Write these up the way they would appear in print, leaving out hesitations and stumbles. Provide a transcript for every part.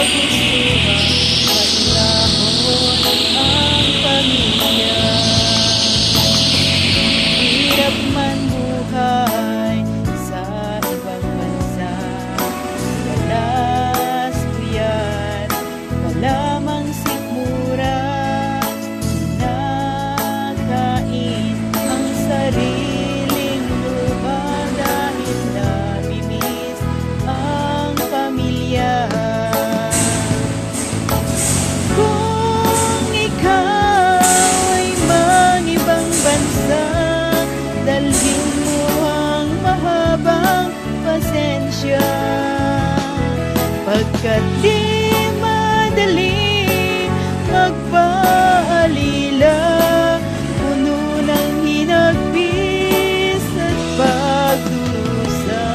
kagustuhan, mailahon ang pamilya. Hirap man buhay sa ibang bansa, walas ko yan, wala mang sikmura. Kinakain ang sariling luha dahil namimiss ang pamilya. Kung ikaw ay mang-ibang bansa, dalhin mo ang mahabang pasensya, pagkat di madaling magpaalila, puno ng hinagpis at pagdurusa.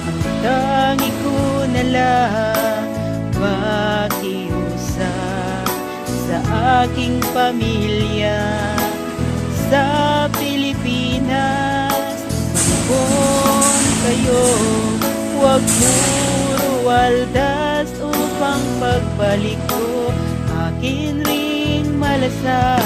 Ang tangi ko na lang makiusap sa aking pamilya sa Pilipinas. Mag-ipon kayo, huwag puro waldas, upang pagbalik ko akin ring malasan.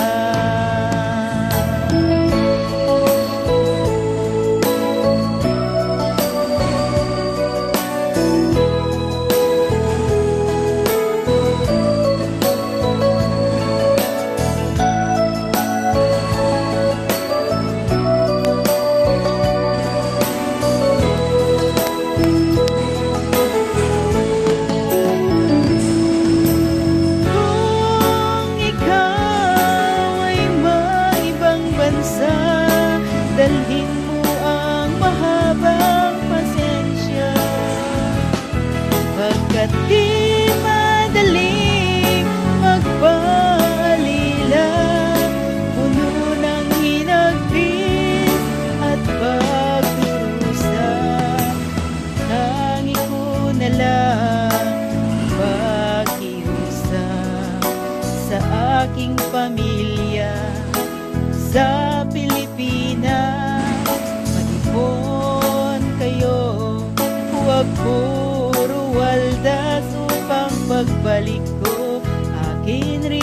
Dalhin mo ang mahabang pasensya, pagkat di madaling magpaalila, puno ng hinagpis at pagdurusa. Tangi ko na lang makiusap sa aking pamilya sa Pilipinas. Mag-ipon kayo, huwag puro waldas, upang pagbalik ko akin rin